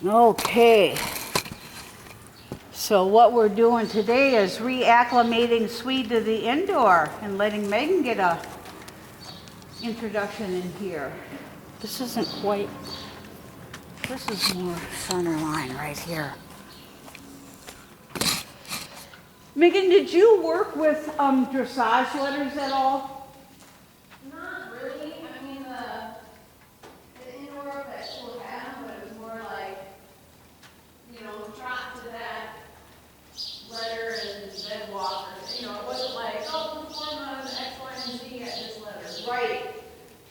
Okay. So what we're doing today is reacclimating Swede to the indoor and letting Megan get a introduction in here. This isn't quite, this is more center line right here. Megan, did you work with dressage letters at all? Not really. I mean, the indoor that school had, but it was more like, trot to that letter and then walk. Or, it wasn't like, perform on X, Y, and Z at this letter. Right.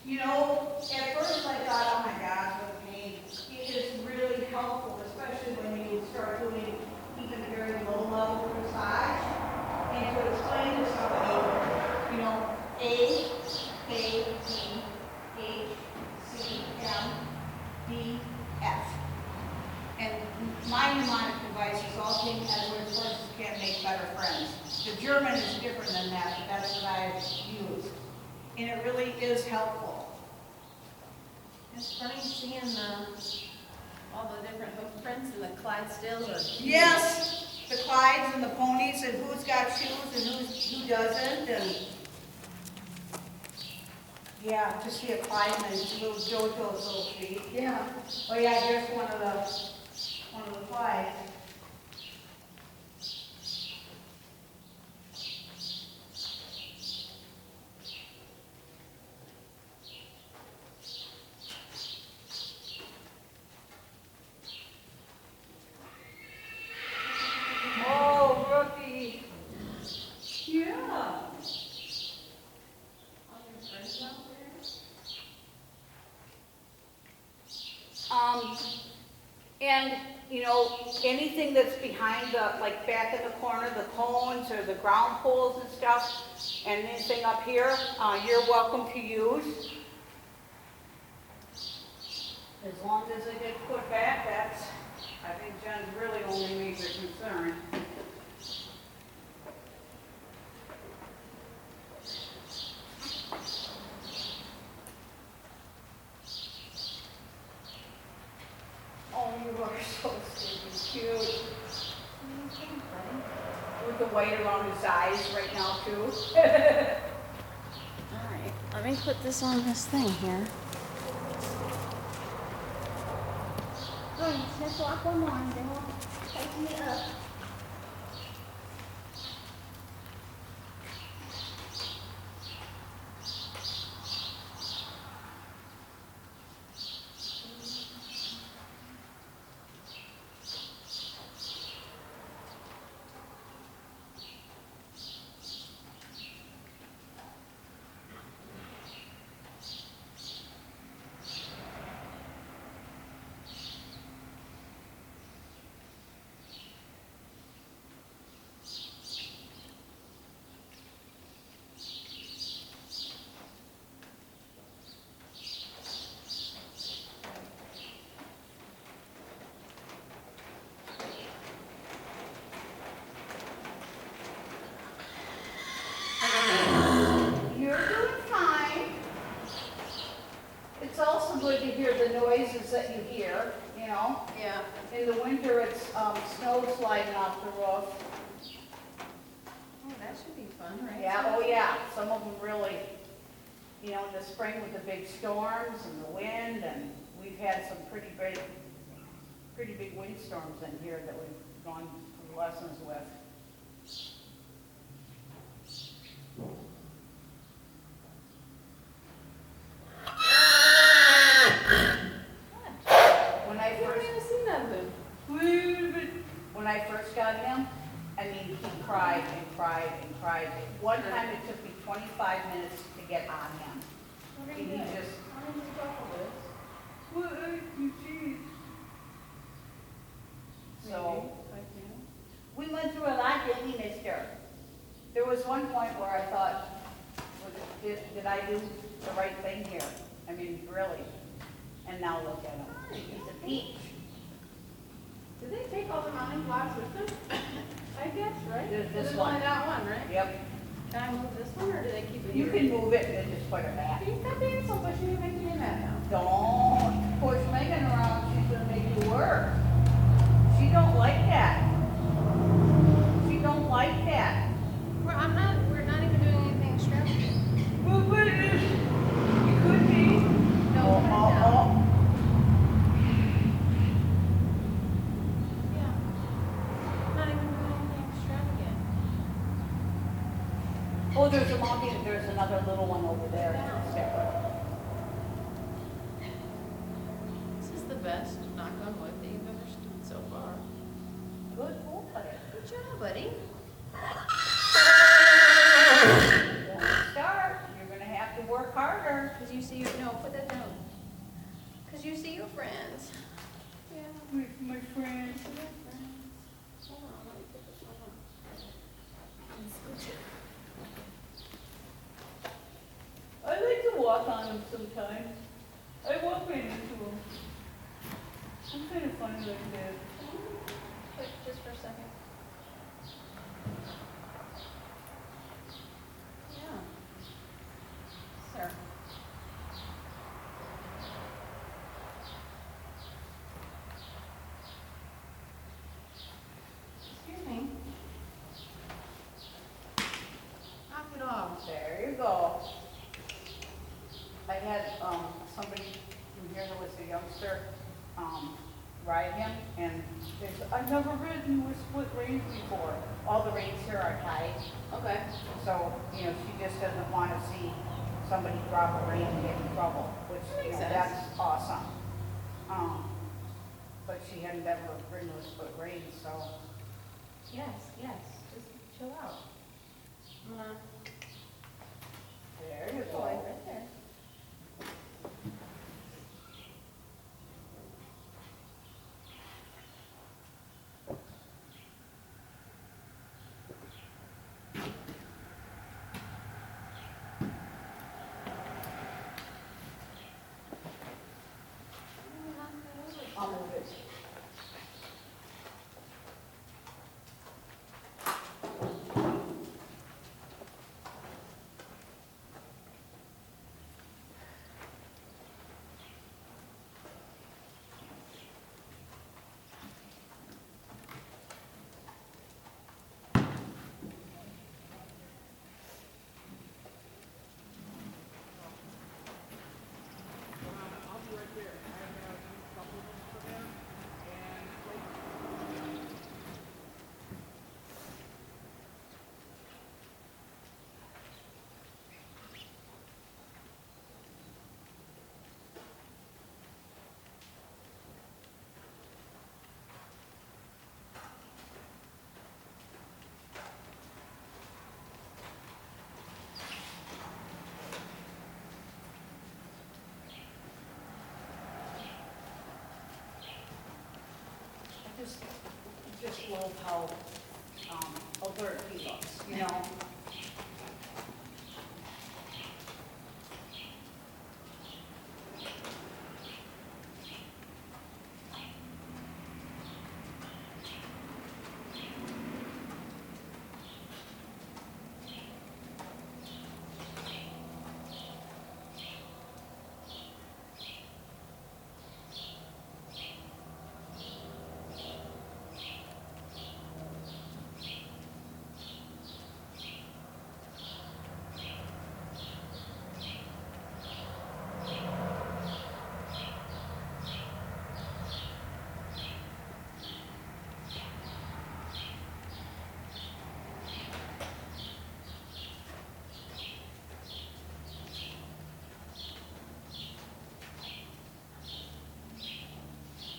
At first I thought, oh my gosh, what a pain. It is really helpful, especially when you start doing even very low level dressage. And to explain to somebody, A, K, T, H, C, M, D, F. And my mnemonic device is all things as words horses can't make better friends. The German is different than that, but that's what I use. And it really is helpful. It's funny seeing all the different hoof prints and the Clydesdales are huge. Yes, the Clydes and the ponies and who's got shoes and who doesn't. And yeah, to see a Clyde and little JoJo's little feet. Yeah. Oh yeah, here's one of the Clydes. Oh, rookie. Yeah. All your friends out there? And anything that's behind like back in the corner, the cones or the ground poles and stuff, and anything up here, you're welcome to use. As long as it gets put back, that's, I think, Jen's really only major concern. Oh, you are so stinking cute. With the white around his eyes right now, too. All right, let me put this on this thing here. Oh, just walk one more and then we'll tighten it up. You're doing fine. It's also good to hear the noises that you hear, Yeah. In the winter, it's snow sliding off the roof. Oh, that should be fun, right? Yeah, oh yeah, some of them really, in the spring with the big storms and the wind, and we've had some pretty big windstorms in here that we've gone through lessons with. When I I've never first even seen that move. When I first got him, he cried and cried and cried. One time it took me 25 minutes to get on him. What are And you he doing? just, How did you go for this? so, Like you? we went through a lot, didn't we, mister? There was one point where I thought, did I do the right thing here? Really? And now look at him. He's a peach. Did they take all the mounting blocks with them? I guess, right? This There's one. only that one, right? Yep. Can I move this one, or do they keep it You here? can move it and then just put it back. You stop being so pushy, you're making me mad now. Don't push Megan around, she's gonna make you work. best, knock on wood, that you've ever stood so far. Good pool player. Good job, buddy. Won't start. You're gonna have to work harder. Cause you see your, no, put that down. Cause you see your friends. Yeah. With my friends. See your friends. Hold on, let me put this one on. And scooch it. I like to walk on them sometimes. I walk right into them. I'm kind of funny like that. Quick, just for a second. Yeah. Sir. Excuse me. Knock it off. There you go. I had, somebody from here that was a youngster, ride him, and they said, I've never ridden with split reins before. All the reins here are tied, Okay. so, you know, she just doesn't want to see somebody drop a rein and get in trouble, which, That you makes know, sense. that's awesome. But she hadn't ever ridden with split reins, so. Yes, just chill out. I'm gonna There you go go. right there. I'll move it. Just love how, alert he looks, you know?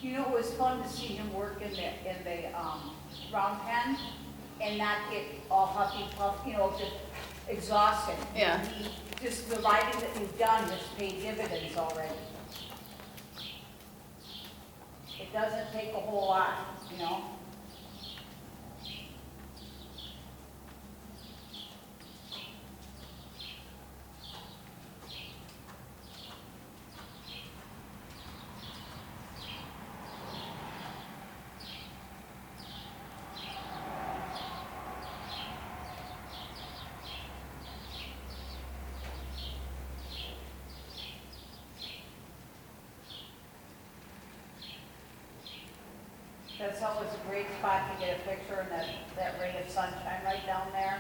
You know, it was fun to see him work in the round pen and not get all huffy puffy, you know, just exhausted. Yeah. He, just the writing that you've done has paid dividends already. It doesn't take a whole lot, you know? That's always a great spot to get a picture in that ray of sunshine right down there.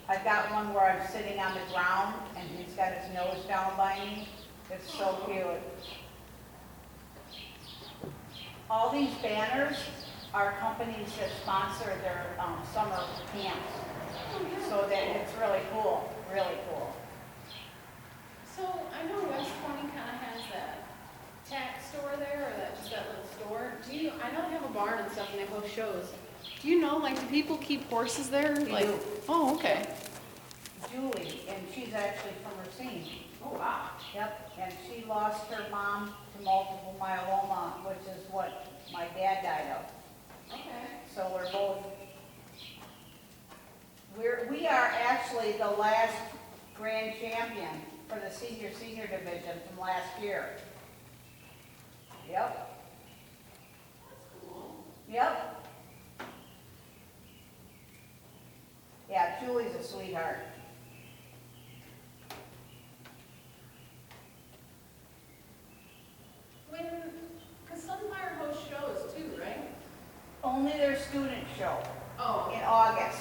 I've got one where I'm sitting on the ground and he's got his nose down by me. It's so cute. All these banners are companies that sponsor their summer camps. So that it's really cool, really cool. So I know West Point kind of has that tack store there, or that that little store, do you, I know they have a barn and stuff and they host shows. Do you know, like, do people keep horses there? We Like, do. oh, okay. Julie, and she's actually from Racine. Oh, wow. Yep, and she lost her mom to multiple myeloma, which is what my dad died of. Okay. So we're both, we are actually the last grand champion for the senior division from last year. Yep. That's cool. Yep. Yeah, Julie's a sweetheart. When, because Sunfire hosts shows too, right? Only their student show Oh. in August.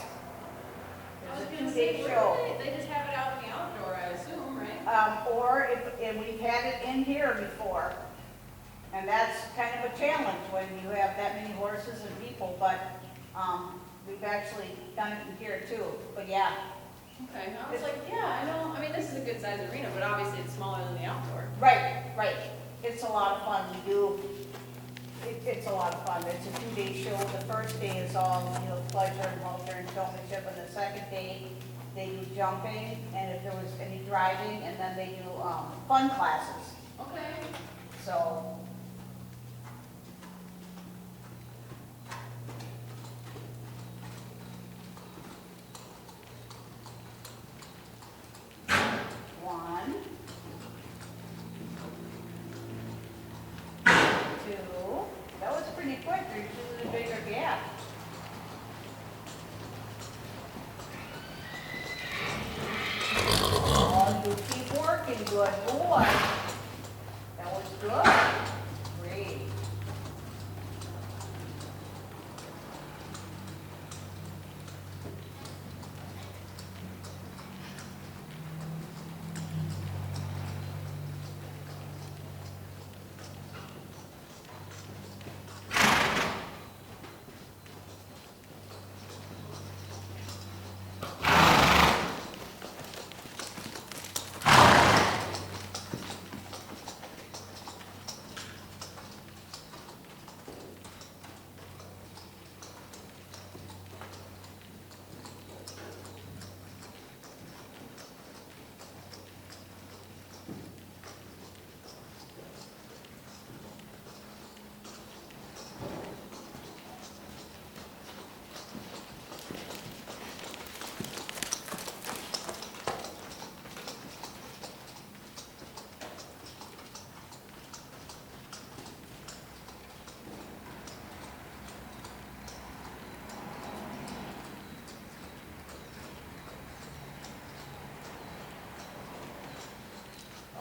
I was There's a gonna say, 2-day where show. do they just have it out in the outdoor, I assume, right? Or if, and we've had it in here before, and that's kind of a challenge when you have that many horses and people, but, we've actually done it in here too, but yeah. Okay, I was like, yeah, I know, I mean, this is a good sized arena, but obviously it's smaller than the outdoor. Right, right, it's a lot of fun, we do, it's a lot of fun, it's a 2-day show, the first day is all, you know, pleasure and welfare and showmanship, and the second day, they do jumping, and if there was any driving, and then they do, fun classes, Okay. so. One. Two. That was pretty quick. There's usually a bigger gap. Oh, you keep working. Good boy. That was good. Great.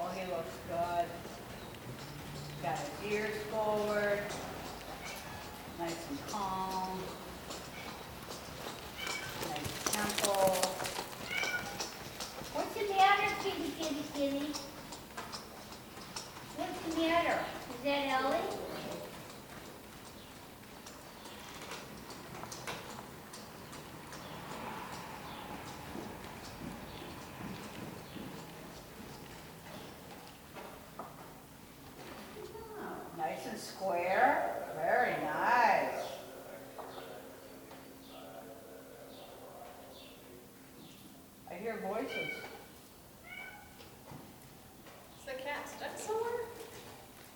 Oh, he looks good. Got his ears forward. Nice and calm. Nice tempo. What's the matter, kitty, kitty, kitty? What's the matter? Is that Ellie? Nice and square. Very nice. I hear voices. Is the cat stuck somewhere?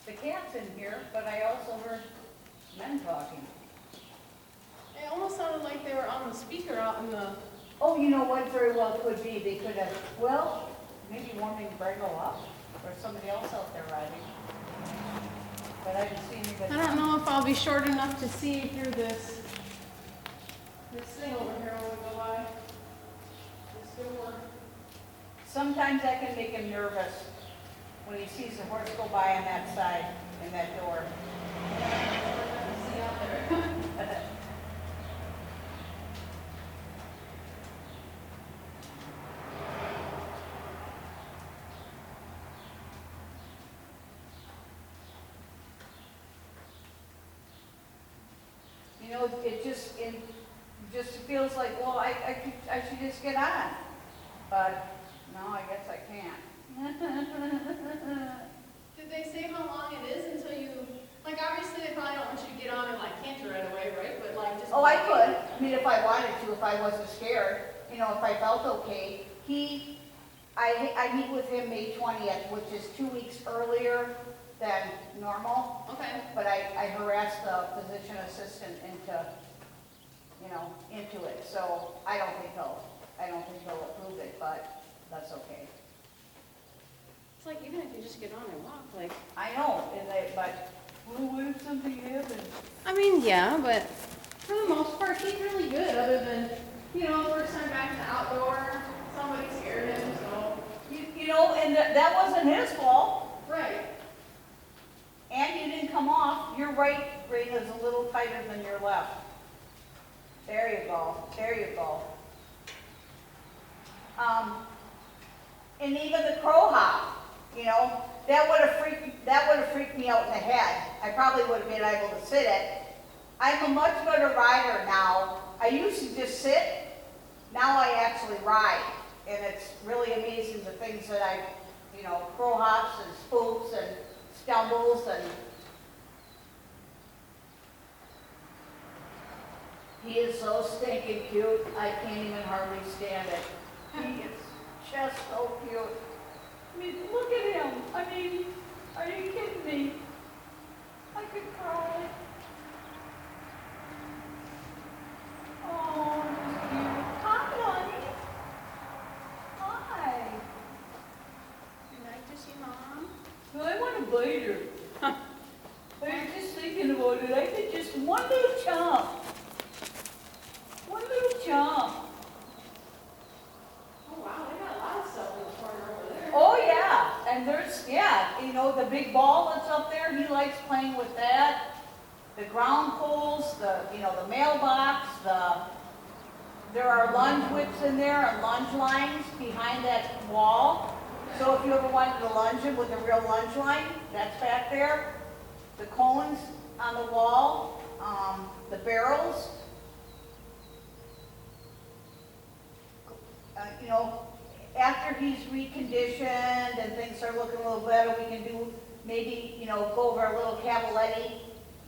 The cat's in here, but I also heard men talking. It almost sounded like they were on the speaker out in the, Oh, you know what very well could be? They could have, well, maybe warming Brego up, or somebody else out there riding. But I didn't see anybody. I don't know if I'll be short enough to see through this thing over here when we go by. This door. Sometimes that can make him nervous when he sees the horse go by on that side, in that door. See out there. You know, it just feels like, well, I should just get on. But, no, I guess I can't. Did they say how long it is until you, like obviously Oh, I could, I mean, if I wanted to, if I wasn't scared, you know, if I felt okay. I meet with him May 20th, which is 2 weeks earlier than normal, Okay. but I harassed the physician assistant into, you know, into it, so I don't think he'll approve it, but that's okay. It's like, even if you just get on and walk, like. I know, but, well, what if something happens? I mean, yeah, but for the most part, he's really good, other than, you know, first time back in the outdoor, somebody scared him, so. You know, and that wasn't his fault. Right. And you didn't come off. Your right brain is a little tighter than your left. There you go. There you go. And even the crow hop, you know, that would have freaked me out in the head. I probably would have been able to sit it. I'm a much better rider now. I used to just sit. Now I actually ride. And it's really amazing the things that you know, crow hops and spooks and stumbles and he is so stinking cute. I can't even hardly stand it. He is just so cute. I mean, look at him. I mean, are you kidding me? I could cry. Oh, he's cute. Hi, honey. Hi. You like to see mom? Well, I want to bite her. I was just thinking about it. I could just one little chomp. One little chomp. Oh, wow, they got a lot of stuff in the corner over there. Oh, yeah. And there's, yeah, you know, the big ball that's up there, he likes playing with that. The ground poles, you know, the mailbox, there are lunge whips in there and lunge lines behind that wall. So if you ever wanted to lunge him with a real lunge line, that's back there. The cones on the wall, the barrels. You know, after he's reconditioned and things are looking a little better, we can do maybe, you know, go over a little cavaletti,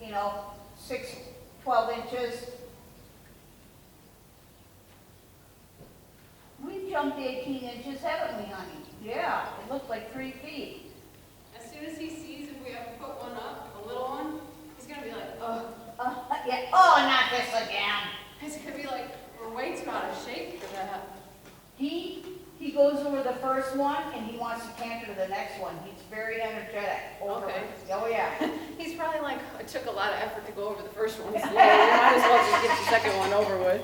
you know, 12 inches. We jumped 18 inches, haven't we, honey? Yeah, it looked like 3 feet. As soon as he sees if we have to put one up, a little one, he's gonna be like, ugh. Yeah. Oh, not this again. He's gonna be like, we're way too out of shape for that. He goes over the first one and he wants to canter to the next one. He's very energetic. Okay. Oh, yeah. He's probably like, it took a lot of effort to go over the first one, so we might as well just get the second one over with.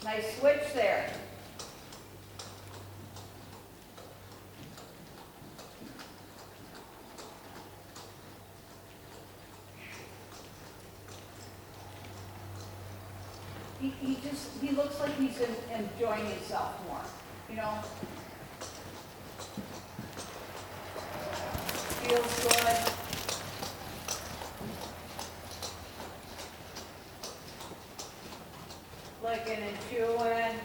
Nice switch there. He looks like he's enjoying himself more, you know? Feels good. Licking and chewing.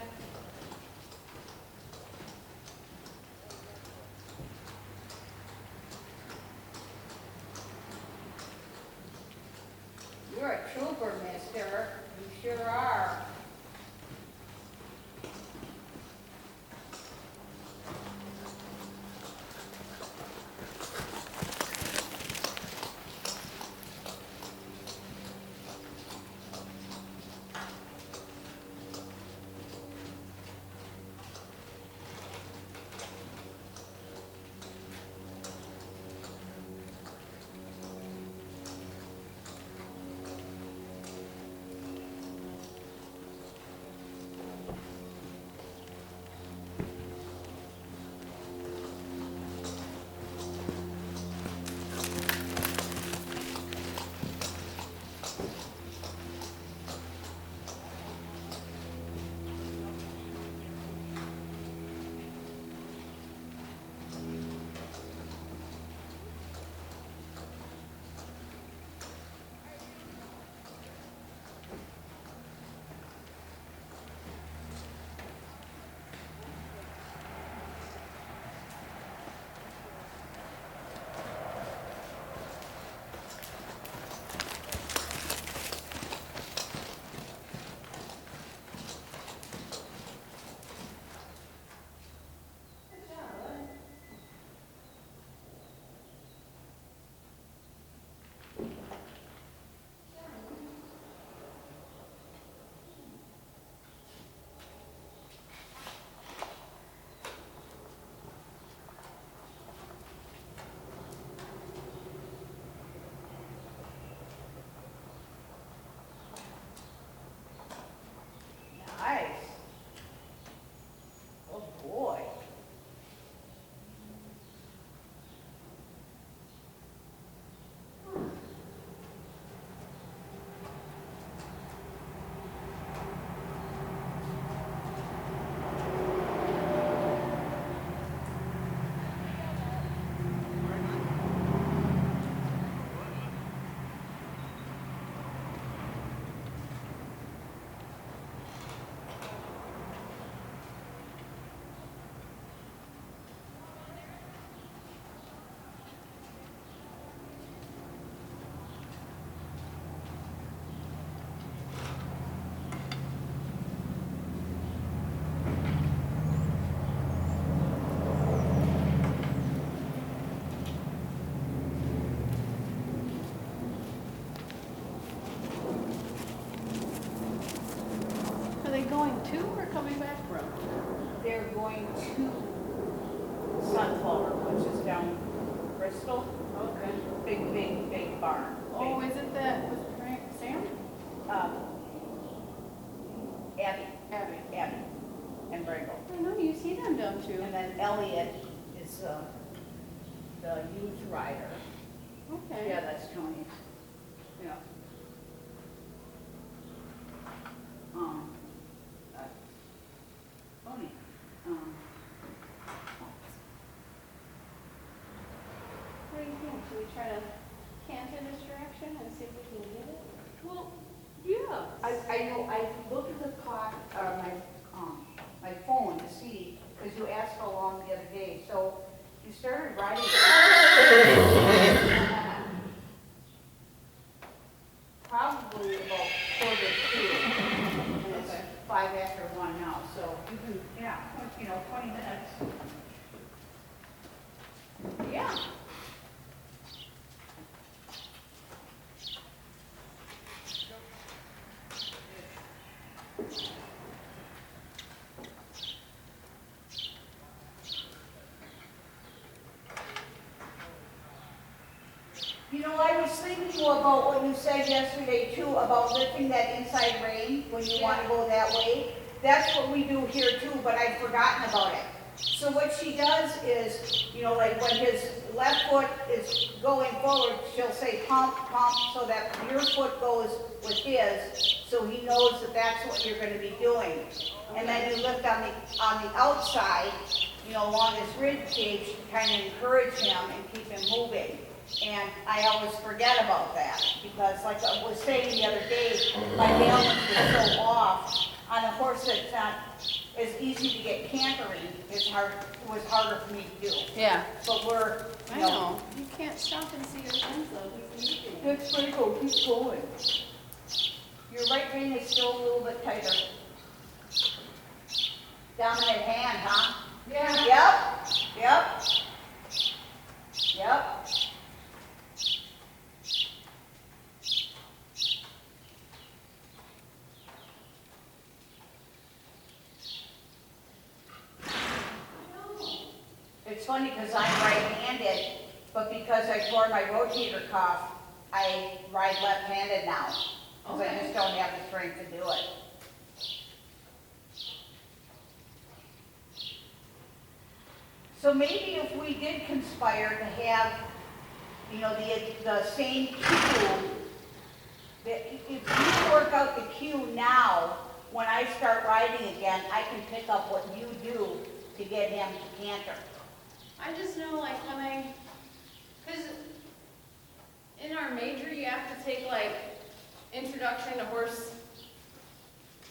You're a trooper, mister. You sure are. to or coming back from? They're going to Sunflower, which is down Bristol. Okay. Big barn. Oh, is it that with Frank, Sam? Abby Abby. and Bringle. I know, you see them down too. And then Elliot is the youth rider. Okay. Yeah, that's Tony's. Yeah. Tony. What do you think? Should we try to cant in this direction and see if we can get it? Well, yeah. I know, I looked at the clock, my phone to see, because you asked how long the other day, so you started riding. Probably about 4 to 2, and it's 5 after 1 now, so you can, yeah, 20 minutes. Yeah. You know, I was thinking about what you said yesterday too, about lifting that inside rein when you want to go that way. That's what we do here too, but I'd forgotten about it. So what she does is, like when his left foot is going forward, she'll say pump, pump, so that your foot goes with his, so he knows that that's what you're going to be doing. And then you lift on the outside, along his rib cage to kind of encourage him and keep him moving. And I always forget about that, because like I was saying the other day, my balance was so off on a horse that's not as easy to get cantering. It was harder for me to do. Yeah. But we're, I know. You can't stop and see your friends though. He's eating. That's pretty cool. Keep going. Your right rein is still a little bit tighter. Dominant hand, huh? Yeah. Yep. It's funny because I'm right-handed, but because I tore my rotator cuff, I ride left-handed now. Because I just don't have the strength to do it. So maybe if we did conspire to have, the same cue, that if you work out the cue now, when I start riding again, I can pick up what you do to get him to canter. I just know like because in our major you have to take like introduction to horse,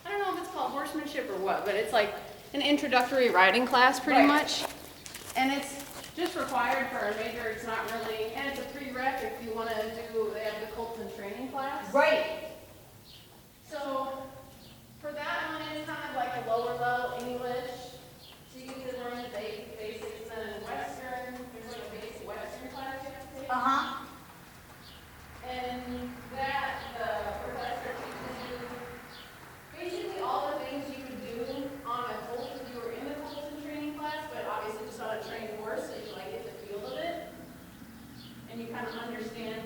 I don't know if it's called horsemanship or what, but it's like an introductory riding class pretty Right. much. And it's just required for our major, it's not really, and it's a prereq if you want to do, they have the Colton training class. Right. So for that one, it's kind of like a lower level English. So you can learn the basics and Western, there's like a basic Western class you have to take. Uh-huh. And that the professor teaches you basically all the things you could do on a Colton, if you were in the Colton training class, but obviously just on a trained horse, so you like get the feel of it. And you kind of understand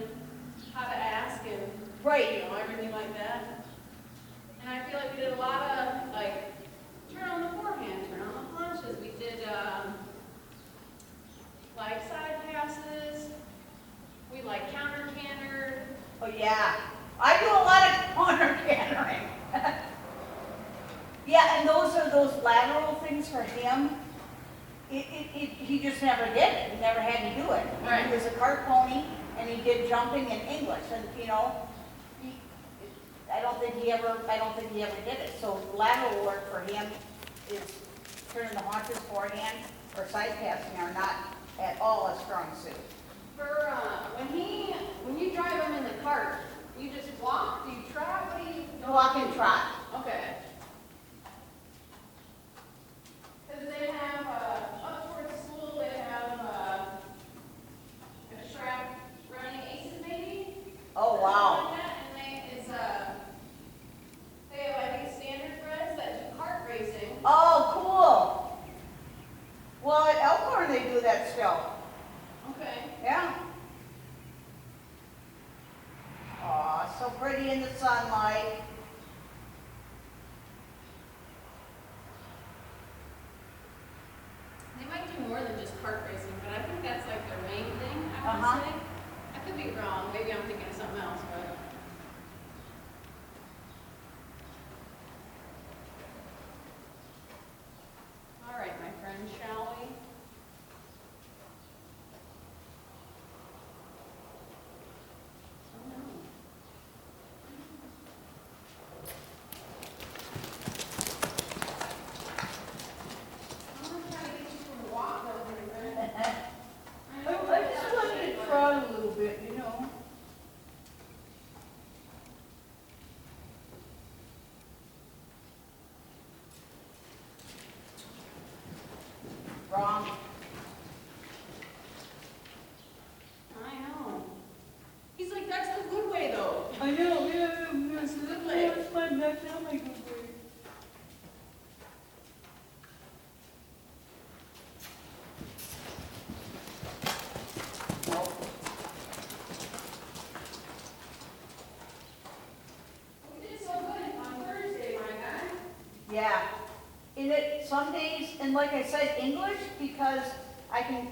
how to ask and Right. everything like that. And I feel like we did a lot of like turn on the forehand, turn on the haunches. We did like side passes. We like counter canter. Oh, yeah. I do a lot of corner cantering. Yeah, and those are those lateral things for him. He just never did it. He never had to do it. Right. He was a cart pony, and he did jumping in English, and I don't think he ever did it. So lateral work for him is turning the haunches forehand or side passing are not at all a strong suit. For when you drive him in the cart, you just walk, do you trot, what do you? Walk and trot. Okay. Because they have, up towards school, they have, a strap running aces maybe? Oh, Something wow. like that, and they have, I think, standard breds that do cart That's not my good boy. Nope. We did so good on Thursday, my guy. Yeah. In it, some days, and like I said, English, because I can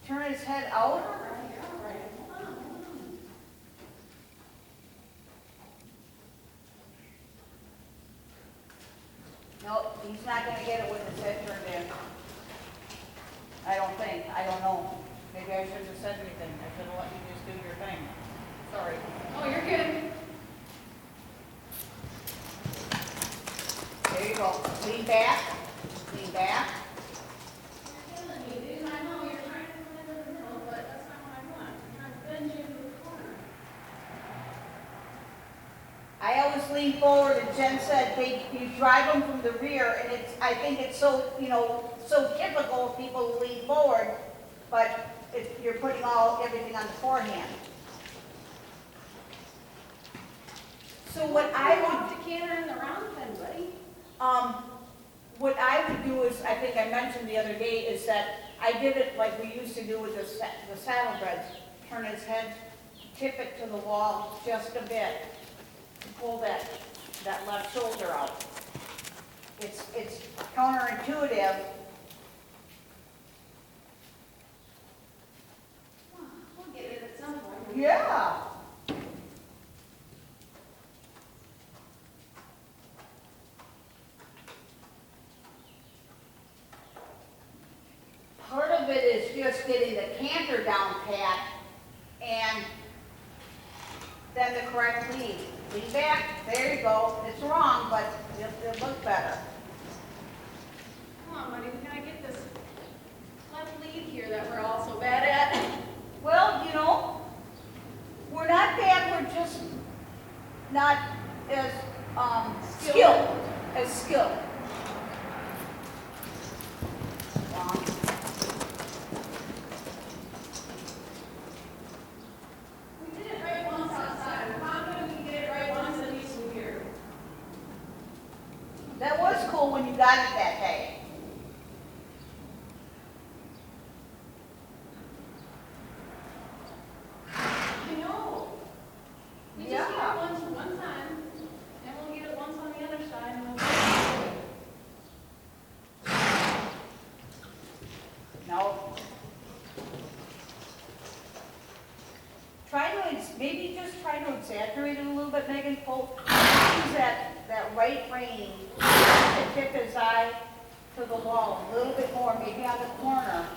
turn his head out. All right. Hold on. Nope, he's not gonna get it with his head turned in. I don't think, I don't know. Maybe I shouldn't have said anything. I should have let you just do your thing. Sorry. Oh, you're good. There you go. Lean back, lean back. You're killing me, dude. I know you're trying to come into the middle, but that's not what I want. I'm trying to bend you into the corner. I always lean forward, and Jen said you drive them from the rear, and I think it's so, so typical of people to lean forward, but you're putting everything on the forehand. So what I Walk the canter in the round pen, buddy. what I would do is, I think I mentioned the other day, is that I did it like we used to do with the saddlebreds. Turn his head, tip it to the wall just a bit, and pull that left shoulder out. It's counterintuitive. We'll get it at some point. Yeah. Part of it is just getting the canter down pat and then the correct lead. Lean back, there you go. It's wrong, but it looks better. Come on, buddy, we gotta get this left lead here that we're all so bad at. Well, we're not bad, we're just not as skilled. Wrong. We did it right once outside. I'm confident we can get it right once at least in here. That was cool when you got it that day. I know. We just get it once one time, and we'll get it once on the other side, and we'll get it. No. Maybe just try to exaggerate it a little bit, Megan. Use that right rein to tip his eye to the wall a little bit more, maybe on the corner,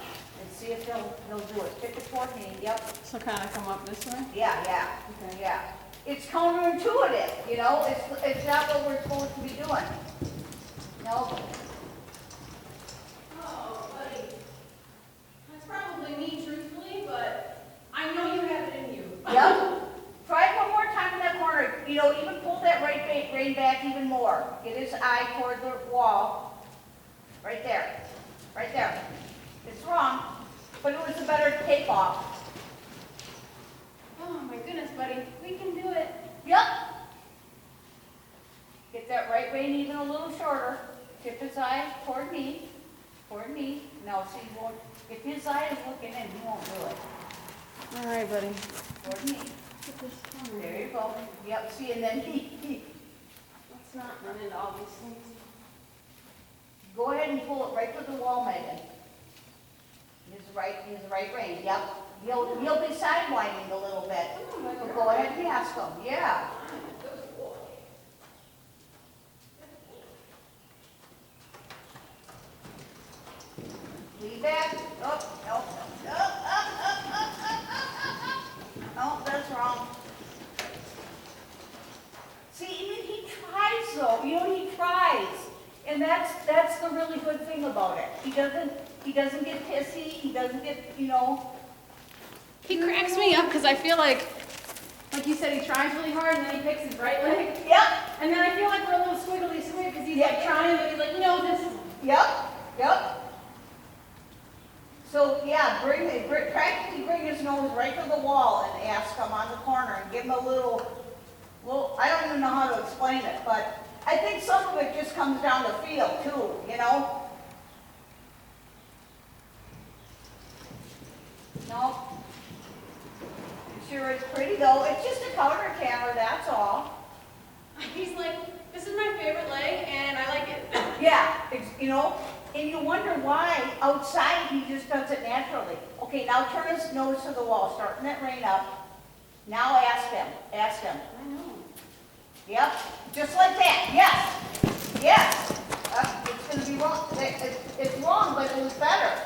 and see if he'll do it. Tip it toward me, yep. So kind of come up this way? Yeah. Okay. Yeah. It's counterintuitive, it's not what we're supposed to be doing. No. Oh, buddy. That's probably me, truthfully, but I know you have it in you. Yep. Try it one more time in that corner. Even pull that rein back even more. Get his eye toward the wall. Right there. Right there. It's wrong, but it was a better takeoff. Oh, my goodness, buddy. We can do it. Yep. Get that right rein even a little shorter. Tip his eye toward me. Toward me. No, see, he won't. If his eye is looking in, he won't do it. All right, buddy. Toward me. There you go. Yep, see, and then Let's not run into all these things. go ahead and pull it right to the wall, Megan. His right rein, yep. He'll be sidewinding a little bit. So go ahead and ask him, yeah. Lean back, oh, no, that's wrong. See, even he tries though, he tries. And that's the really good thing about it. He doesn't get pissy, he doesn't get, He cracks me up because I feel like you said, he tries really hard and then he picks his right leg. Yep, And then I feel like we're a little squiggly squig because he's like trying, but he's like, no, this is. yep. So, yeah, practically bring his nose right to the wall and ask him on the corner and give him a little, I don't even know how to explain it. it, but I think some of it just comes down to feel too, you know? No. Sure, it's pretty though. It's just a color camera, that's all. He's like, this is my favorite leg, and I like it. Yeah, it's, you know, and you wonder why outside he just does it naturally. Okay, now turn his nose to the wall, starting that rain up. Now ask him, ask him. I know. Yep, just like that, yes, yes. It's gonna be wrong, it's wrong, but it was better.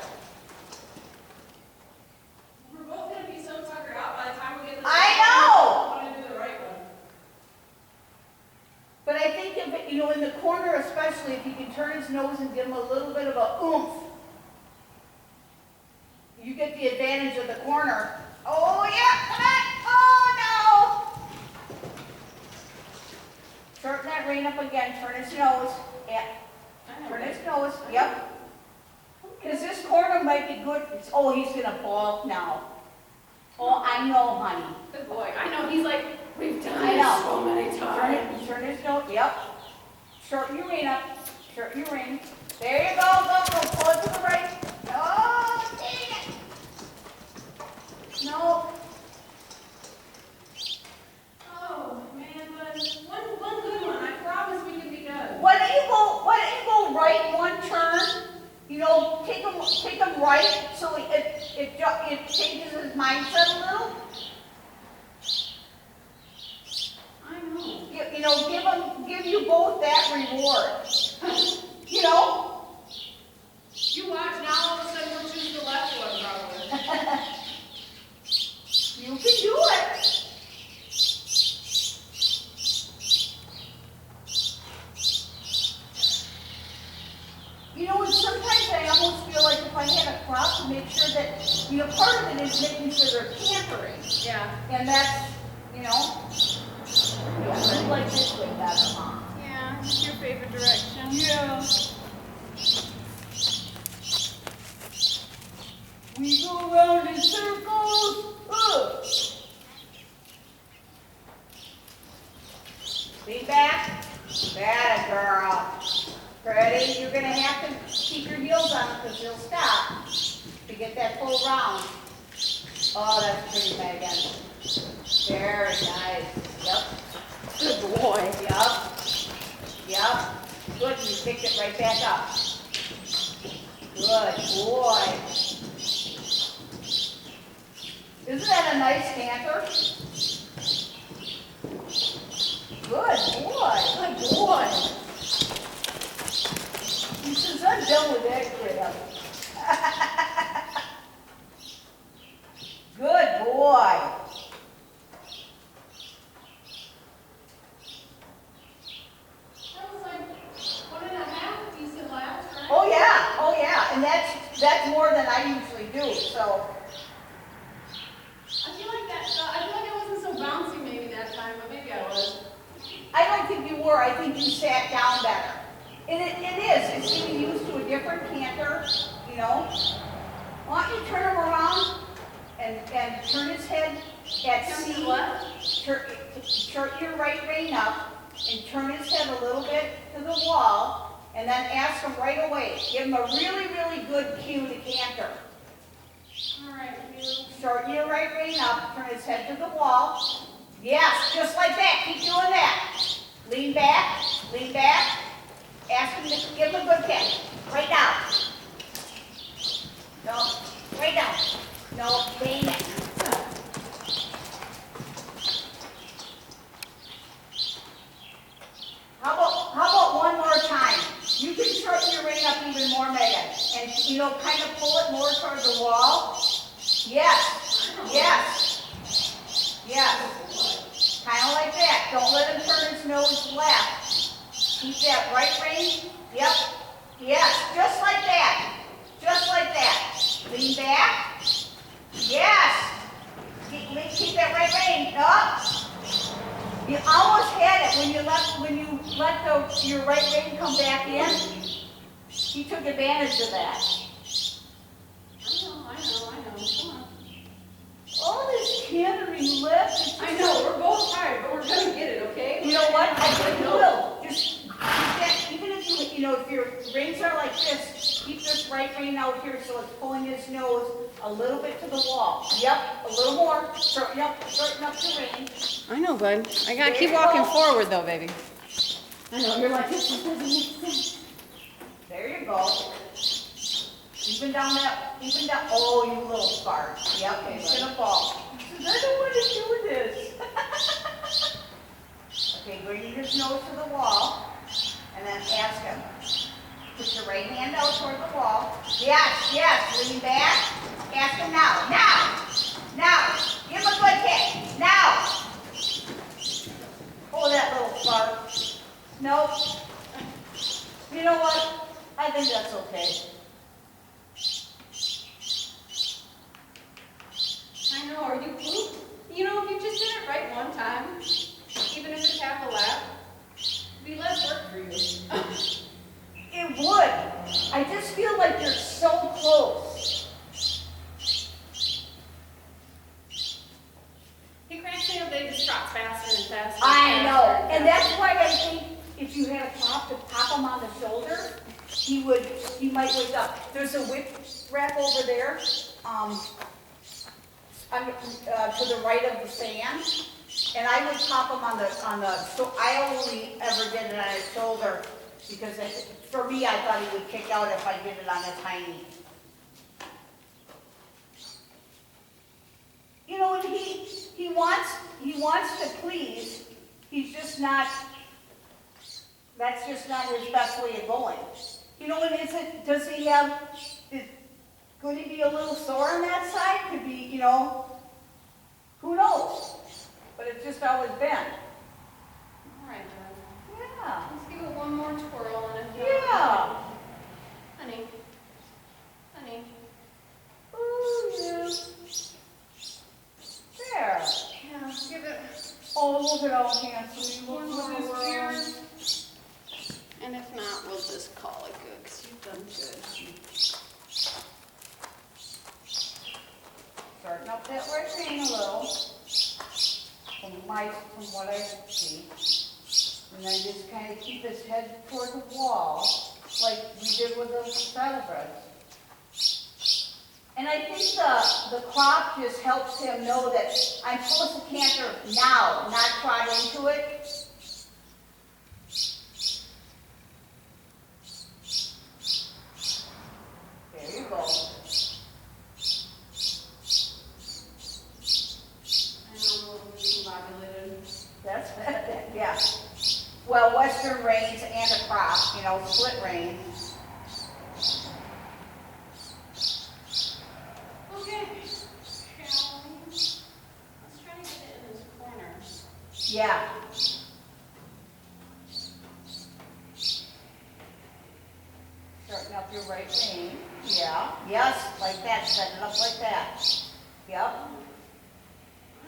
We're both gonna be so tuckered out by the time we get this. I know! I want to do the right one. But I think if, you know, in the corner especially, if you can turn his nose and give him a little bit of a oomph, you get the advantage of the corner. Oh yeah, come on, oh no! Shorten that rein up again, turn his nose, yeah, turn his nose, yep. Because this corner might be good, oh, he's gonna balk now. Oh, I know, honey. Good boy. I know. He's like, we've done I it know. so many times. Turn his nose, yep. Shorten your rein up, shorten your rein. There you go, pull it to the right. Oh, dang it. No, Oh, man, but one good one. I promise we can be good. why don't you go right one turn? You know, take him right so it changes his mindset a little. I know. You know, give you both that reward. You know? You watch now. All of a sudden we'll choose the left one, probably. You can do it. You know, and sometimes I almost feel like if I had a crop to make sure that, you know, part of it is making sure they're tampering. Yeah. And that's, you know, yeah, I like this way better, huh? Yeah. It's your favorite direction. Yeah. We go round in circles. Ugh. Lean back. That girl. Ready? You're gonna have to keep your heels on because you'll stop to get that full round. Oh, that's pretty, Megan. Very nice. Yep. Good boy. Yep. Yep. Good. You picked it right back up. Good boy. Isn't that a nice canter? Good boy. Good boy. He says, I'm done with that crap. Good boy. That was like 1.5 decent laps, right? Oh yeah, and that's more than I usually do, so. I feel like I wasn't so bouncy maybe that time, but maybe I was. I don't think you were, I think you sat down better. And it's getting used to a different canter, you know. Why don't you turn him around and turn his head at Turn to C. the left? Turn your right rein up and turn his head a little bit to the wall and then ask him right away. Give him a really, really good cue to canter. All right, you. Shorten your right rein up, turn his head to the wall. Yes, just like that. Keep doing that. Lean back, lean back. Ask him to give him a good kick. Right now. No, right now. No, lean it. How about one more time? You can shorten your rein up even more, Megan. And, you know, kind of pull it more toward the wall. Yes, yes, yes. Kind of like that. Don't let him turn his nose left. Keep that right rein. Yep. Yes, just like that. Just like that. Lean back. Yes. Keep that right rein. Up. You almost had it when you let your right rein come back in. He took advantage of that. I know. Come on. all this cannery left. I know, we're both tired, but we're gonna get it, okay? You know what? I think you will. Just keep that, even if you know, if your reins are like this, keep this right rein out here so it's pulling his nose a little bit to the wall. Yep, a little more. Shorten up the rein. I know, bud. I gotta There keep you walking go. forward though, baby. I know, you're like, this doesn't make sense. There you go. Even down, oh, you little fart. Yep, he's gonna fall. He says, I don't want to do this. Okay, bring his nose to the wall, and then ask him. Put your right hand out toward the wall. Yes, lean back. Ask him now. Give him a good kick. Now. Oh, that little fart. Nope. You know what? I think that's okay. I know, are you poop? You know, if you just did it right one time, even if it's half a lap, it'd be less work for you. It would. I just feel like you're so close. He cracks me up, they just drop faster and faster. I know. And that's why I think if you had a cop to pop him on the shoulder, he might wake up. There's a whip rack over there, to the right of the fan. And I would pop him so I only ever did it on his shoulder because for me, I thought he would kick out if I did it on his hiney. You know, and he wants to please. He's just not. That's just not his best way of going. You know, and could he be a little sore on that side? Could be, you know, who knows? But it's just always been. All right, Jen. Yeah. Let's give it one more twirl and if Yeah. Honey. Ooh, yeah. There. Yeah, give it Oh, look at how handsome he one looks more with his whirl. ears. And if not, we'll just call it good, because you've done good. Starting up that right rein a little. From what I see. And then just kind of keep his head toward the wall, like we did with the saddlebreds. And I think the crop just helps him know that I'm supposed to canter now, not trot into it. There you go. I know I'm a little discombobulated. That's yeah. Well, western reins and a crop, you know, split reins. Okay. Shall we? Let's try to get it in this corner. Yeah. Starting up your right rein. Yeah. Yes, like that. Set it up like that. Yep.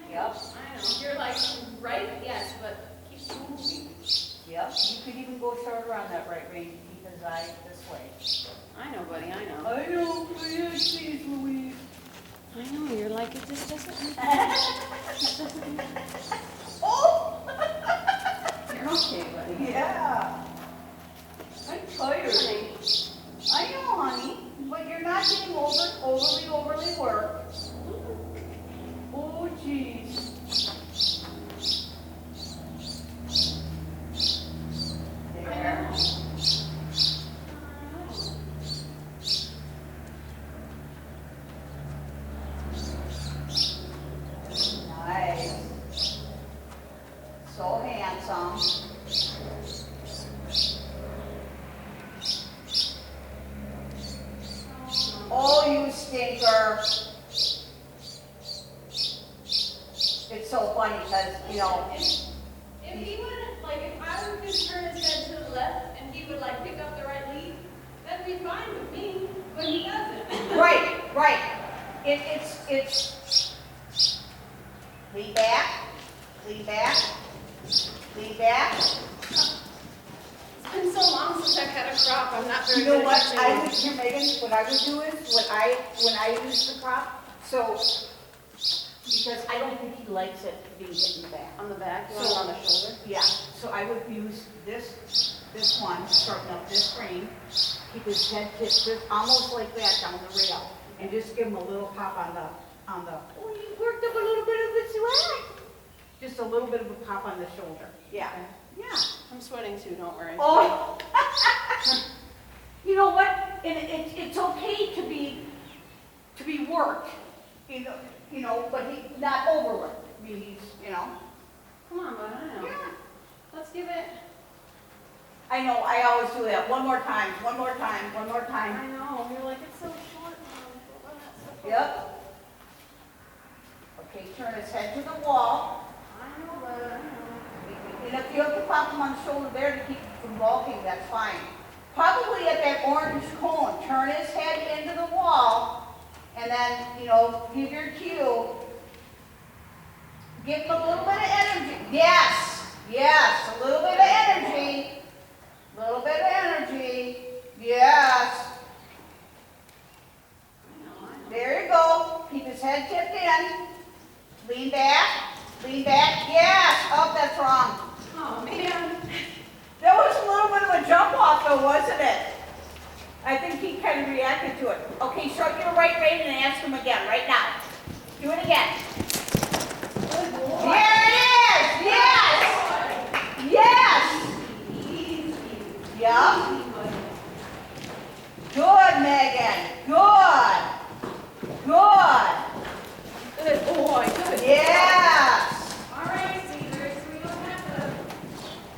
Yep. I know. You're like, right? Yes, but keep moving. Yep. You could even go shorter on that right rein. Keep his eye this way. I know, buddy, I know. I know. Please, Louise. I know, you're like, it just doesn't. Oh! You're okay, buddy. Yeah. I'm tired. Honey. I know, honey, but you're not getting overly worked. Oh, jeez. There. Nice. So handsome. Oh, you stinker. It's so funny because, you know, If he would, like, if I would just turn his head to the left and he would, like, pick up the right lead, that'd be fine with me, but he doesn't. right. It's, lean back. It's been so long since I've had a crop, I'm not very You good know what, at Megan, what I would do is, when I use the crop, so because I don't think he likes it being hit in the back. On the back, you want it on the shoulder? Yeah, so I would use this one, starting up this frame, keep his head tipped just almost like that down the rail, and just give him a little pop on the, oh, you worked up a little bit of a sweat. Just a little bit of a pop on the shoulder. Yeah, yeah. I'm sweating too, don't worry. Oh. You know what? And it's okay to be worked, you know, but not overworked. I mean, he's. Come on, bud, I know. Yeah. Let's give it. I know, I always do that. One more time, one more time, one more time. I know, you're like, it's so short, Mom. Yep. Okay, turn his head to the wall. I know, bud, I know. And if you have to pop him on the shoulder there to keep from bulking, that's fine. Probably at that orange cone, turn his head into the wall, and then, give your cue. Give him a little bit of energy. Yes, yes, a little bit of energy. Little bit of energy. Yes. There you go. Keep his head tipped in. Lean back. Lean back. Yes. Oh, that's wrong. Oh, man. That was a little bit of a jump off though, wasn't it? I think he kind of reacted to it. Okay, show your right rein and ask him again, right now. Do it again. Good boy. There it is! Yes! Yes! Yup. Good, Megan. Good. Good. Good boy, good. Yes. All right, Caesar, so we don't have to.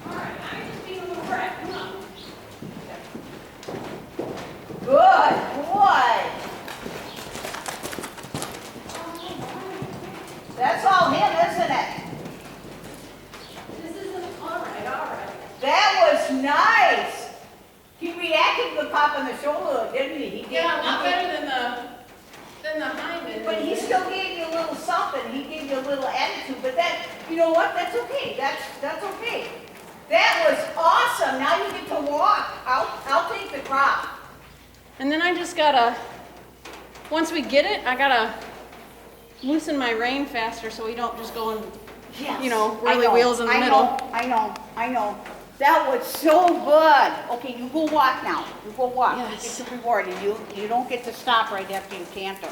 All right, I'm just being a little brat. Come on. Good boy. That's all him, isn't it? This isn't all right, all right. That was nice. He reacted to the pop on the shoulder, didn't he? He did. Yeah, a lot better than the hind end. But he still gave you a little something. He gave you a little attitude. But that, you know what? That's okay. That's okay. That was awesome. Now you get to walk. I'll take the crop. And then I just gotta, once we get it, I gotta loosen my rein faster so we don't just go and, Yes. really wheels in the middle. I know. That was so good. Okay, you go walk now. You go walk. Yes. You get the reward. And you don't get to stop right after you canter.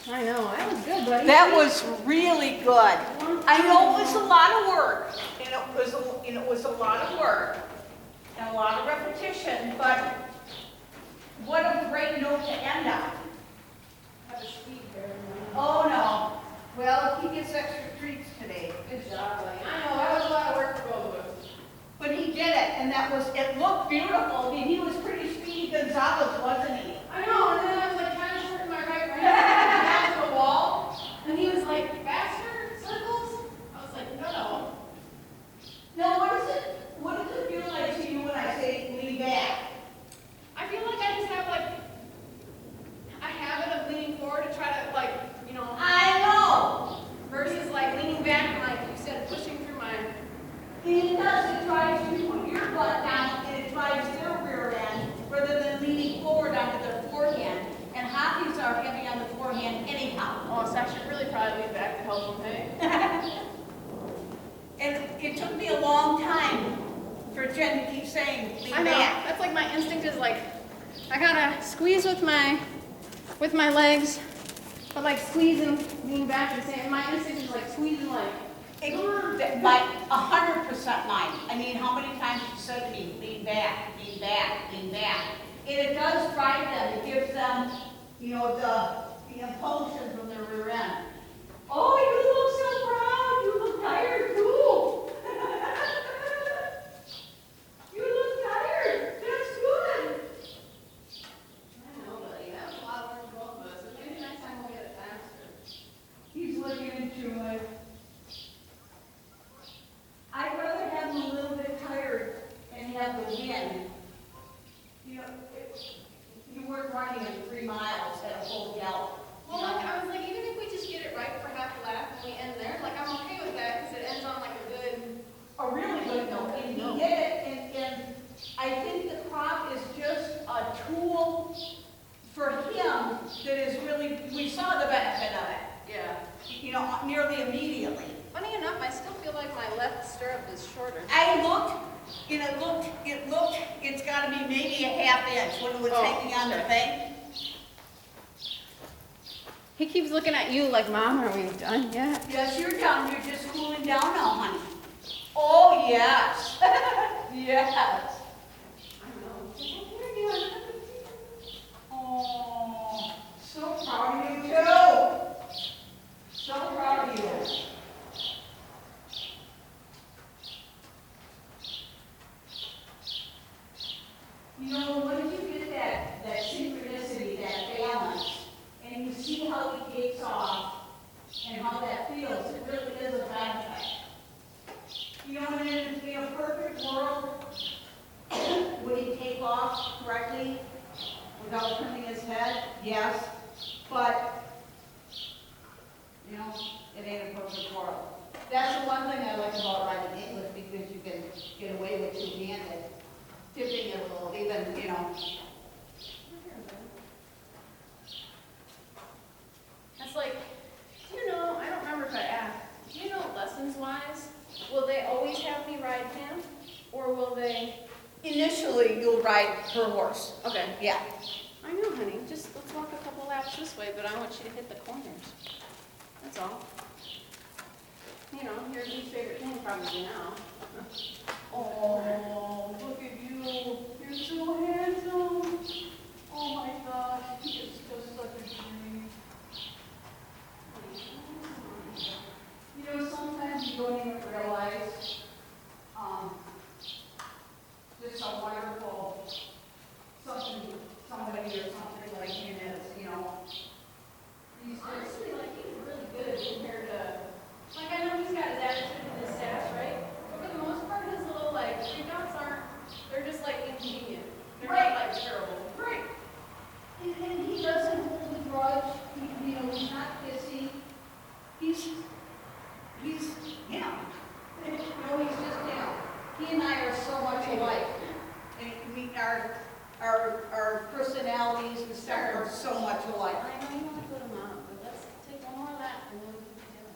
I know, that was good, buddy. That was really good. I know it was a lot of work, and it was a lot of work, and a lot of repetition, but what a great note to end on. Have a speed there. Oh, no. Well, he gets extra treats today. Good job, buddy. I know, that was a lot of work for both of us. But he did it, and it looked beautiful. I mean, he was pretty speedy Gonzalez, wasn't he? I know, and then I was like trying to shorten my right rein down to the wall, and he was like, faster, circles? I was like, no. Now, what does it feel like to you when I say lean back? I feel like I just have like a habit of leaning forward to try to I know. versus like leaning back and like you said, pushing through my. It does. It tries to put your butt down, and it drives their rear end rather than leaning forward onto their forehand. And hockeys are heavy on the forehand anyhow. Oh, so I should really probably lean back to help him, hey? And it took me a long time for Jen to keep saying lean I know. back. That's like my instinct is like, I gotta squeeze with my legs, but like squeeze and lean back and say, and my instinct is like squeezing like. Like 100% mine. I mean, how many times she said to me, lean back, lean back, lean back. And it does drive them. It gives them, the impulsion from their rear end. Oh, you look so proud. You look tired too. You look tired. That's good. I know, buddy. That was a lot of work for both of us. So maybe next time we'll get it faster. He's looking at you like, I'd rather have him a little bit tired and have the wind. You weren't running in 3 miles at a full gallop. Well, like, I was like, even if we just get it right for half a lap and we end there, like, I'm okay with that because it ends on like a good. A really good note, and he did it, and I think the crop is just a tool for him that is really, we saw the benefit of it. Yeah. you know, nearly immediately. Funny enough, I still feel like my left stirrup is shorter. I looked, and it's gotta be maybe a half inch when it was Oh, hanging on the okay. thing. He keeps looking at you like, Mom, are we done yet? Yes, you're done, you're just cooling down now, honey. Oh, yes. Yes. Oh, so proud of you too. So proud of you. You know, once you get that synchronicity, that balance, and you see how he takes off and how that feels, it really is a benefit. You know, in a perfect world, would he take off correctly without turning his head? Yes. But, you know, it ain't a perfect world. That's the one thing I like about riding English, because you can get away with two-handed, tipping it a little, even, you know. That's like, do you know, I don't remember if I asked, do you know lessons-wise, will they always have me ride him, or will they? Initially, you'll ride her horse. Okay. Yeah. I know, honey, just let's walk a couple laps this way, but I want you to hit the corners. That's all. You know, your least favorite thing probably now. Oh, look at you. You're so handsome. Oh my gosh, he is just such a dream. You know, sometimes you don't even realize just how wonderful somebody or something like him is, you know. He's just, Honestly, like, he's really good compared to, like, I know he's got his attitude and his sass, right? But for the most part, his little, like, freakouts aren't, they're just, like, inconvenient. They're Right. not, like, terrible. right. And he doesn't hold a grudge. He, you know, he's not pissy. He's him. You know, he's just him. He and I are so much alike. And we our personalities and stuff are so much alike. I know you want to put him out, but let's take one more lap and then we can do it.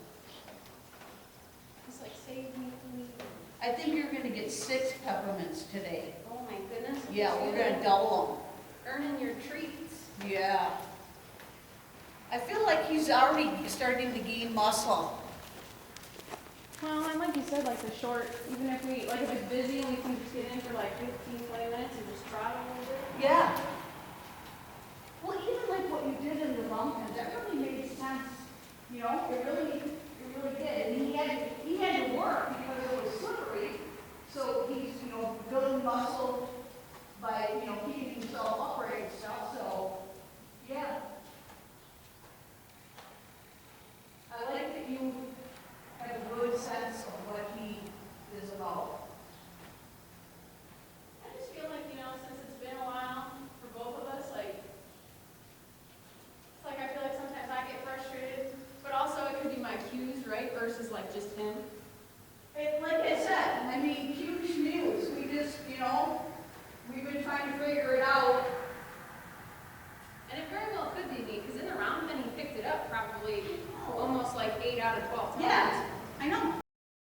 He's like, save me, please. I think you're gonna get 6 peppermints today. Oh my goodness. Yeah, we're gonna double Earning your treats. them. Yeah. I feel like he's already starting to gain muscle. Well, and like you said, like the short, even if we, like if it's busy and we can just get in for like 15, 20 minutes and just trot a little bit. Yeah. Well, even like what you did in the mountains, that really made sense. You know, it really did. And he had to work because it was slippery. So he's, you know, building muscle by, you know, keeping himself upright and stuff. So, yeah. I like that you have a good sense of what he is about. I just feel like, you know, since it's been a while for both of us, like, it's like I feel like sometimes I get frustrated, but also it could be my cues, right, versus like just him. Like I said, I mean, huge news. We just, you know, we've been trying to figure it out. And it very well could be me, because in the round pen he picked it up probably almost like 8 out of 12 times. Yeah, I know.